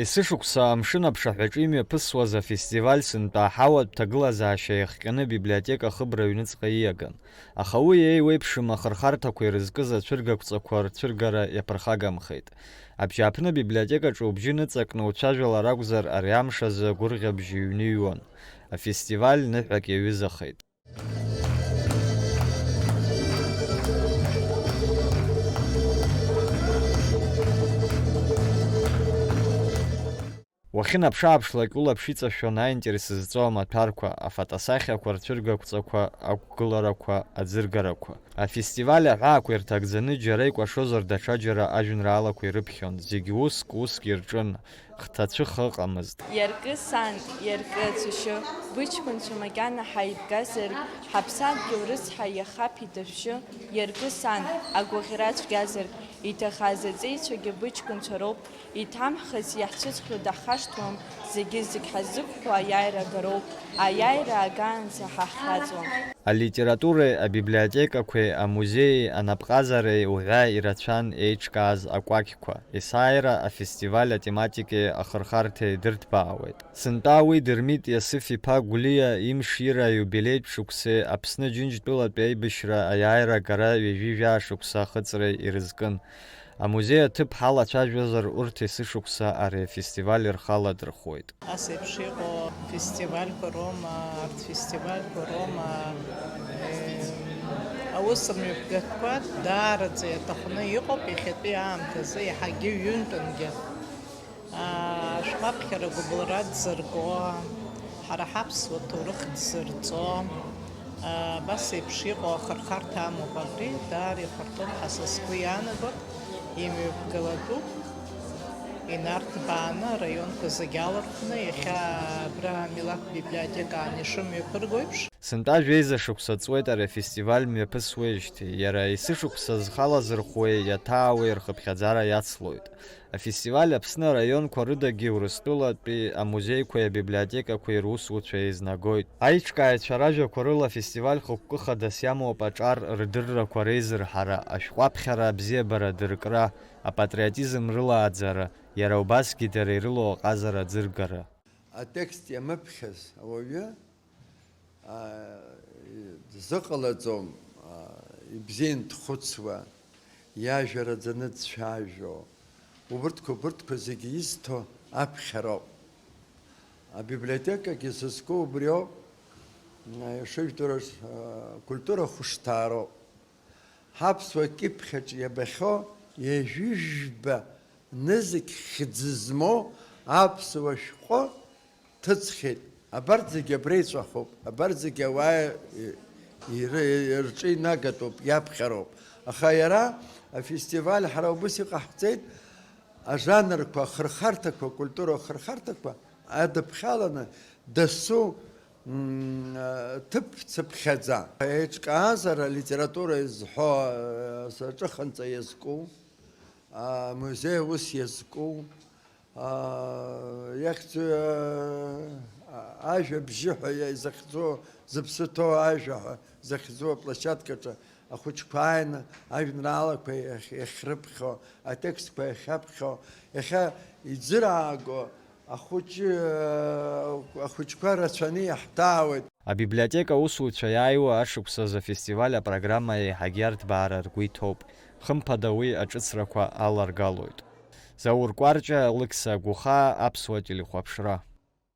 Есышықәса амшын аԥшаҳәаҿы имҩаԥысуаз афестиваль сынтәа аҳауатә ҭагылазаашьа иахҟьаны абиблиотека ахыбра аҩныҵҟа ииаган. Аха уи еиуеиԥшым ахырхарҭақәа ирызкыз ацәыргақәҵақәа рцәыргара иаԥырхагамхеит. Абжьааԥны абиблиотекаҿы убжьы ныҵакны уцәажәалар акәзар, ари амш азы агәырӷьабжьы ҩныҩуан. Афестиваль ныҳәак иаҩызахеит. Уахьынаԥшы-ааԥшлак улаԥш иҵашәон аинтерес зҵоу амаҭәарқәа, афотосахьақәа, рцәыргақәҵақәа, ақәгыларақәа, аӡыргарақәа. Афестиваль аҳәаақәа ирҭагӡаны џьара икәашозар даҽаџьара ажәеинраалақәа ирыԥхьон. Зегьы уск ирҿын, хҭацәыха ыҟамызт. Иаркы сан, иаркы ацәашьы, быҷкәынцәа макьана ҳаибгазар, ҳаԥсадгьыл рыцҳа иахаԥ идашәшьы, иаркы сан, агәаӷьра цәгьазар, иҭахаз аҵеицәагьы быҷкәынцәа роуп, иҭамҳхыз иаҳцәыҵхьоу даҳхашҭуам, зегь ҳазықәԥо аиааира агароуп, аиааира аагаанӡа ҳахьхьаҵуам. Алитературеи, абиблиотекақәеи, амузеии, анапҟазареи уҳәа ирацәан еиҿкааз акәакьқәа. Есааира афестиваль атематикеи ахырхарҭеи дырҭбаауеит. Сынтәа уи Дырмит Иасыф-иԥа Гәлиа имш-ира аиубилеитә шықәсеи Аԥсны Џьынџьтәылатәи аибашьра аиааира агара ҩажәижәаа шықәса ахыҵреи ирызкын. Амузеи аҭыԥ ҳалацәажәозар, урҭ есышықәса ари афестиваль ирхаладырхәуеит. Асеиԥш иҟоу фестивальқәа роума, арт-фестивальқәа роума, аусмҩаԥгатәқәа даараӡа иаҭахны иҟоуп иахьатәи аамҭазы, иаҳагьы ҩынтәангьы. Шәҟәаԥхьара гәыбылра дзырго, ҳара ҳаԥсуа ҭоурых дзырҵо, абас еиԥш иҟоу ахырхарҭа амоуп абри, даара ихәарҭоуп ҳәа сгәы иаанагоит. Имҩаԥгалатәуп, инарҭбааны араионқәа зегьы алархәны, иахьа абра амилаҭтә библиотекаан ишымҩаԥырго еиԥш. Сынтәа жәеиза шықәса ҵуеит ари афестиваль мҩаԥысуеижьҭеи, иара есышықәса зхалазырхәуеи иаҭаауеи рхыԥхьаӡара иацлоит. Афестиваль Аԥсны араионқәа рыдагьы Урыстәылатәи амузеиқәеи абиблиотекақәеи русуцәа еизнагоит. Аиҿкааҩцәа ражәақәа рыла афестиваль хықәкы хадас иамоуп аҿар рдыррақәа реизырҳара, ашәҟәаԥхьара абзиабара дыркра, апатриотизм рылааӡара, иара убасгьы дара ирылоу аҟазара аӡыргара. Атекст иамыԥхьаз ауаҩы дзыҟалаӡом, ибзиан дхәыцуа, иажәа раӡаны дцәажәо. Убырҭқәа зегьы изҭо аԥхьароуп. Абиблиотекагьы сызку убриоуп, ишыжәдыруаз культура хәышҭаароуп. Ҳаԥсуа кьыԥхьаҿ иабахьоу иажәижәба нызықь хьӡы змоу аԥсуа шәҟәы ҭыҵхьеит. Абарҭ зегьы абреиҵәахуп, абарҭ зегьы ауаа рҿы инагатәуп, иаԥхьароуп. Аха иара афестиваль ҳара убыс иҟаҳҵеит, ажанрқәа, ахырхарҭақәа, акультура ахырхарҭақәа адыԥхьаланы дасу ҭыԥ-цыԥхьаӡа. Еиҿкаазар алитература изҳәо саҿыханҵа иазку, амузеи ус иазку, иахьӡу ажәа бжьыҳәа изахьӡо, зыԥсы ҭоу ажәа ҳәа захьӡу аплощадкаҿы ахәыҷқәа ааины ажәеинраалақәа иахьрыԥхьо, атекстқәа иахьаԥхьо, иахьа иӡырааго ахәыҷқәа рацәаны иаҳҭаауеит. Абиблиотека усуцәа иааиуа ашықәсаз афестиваль апрограмма еиҳагьы арҭбаара ргәы иҭоуп. Хымԥада уи аҿыцрақәа аларгалоит. Заур Кәарҷа, Алықьса Гәыхаа, Аԥсуа телехәаԥшра.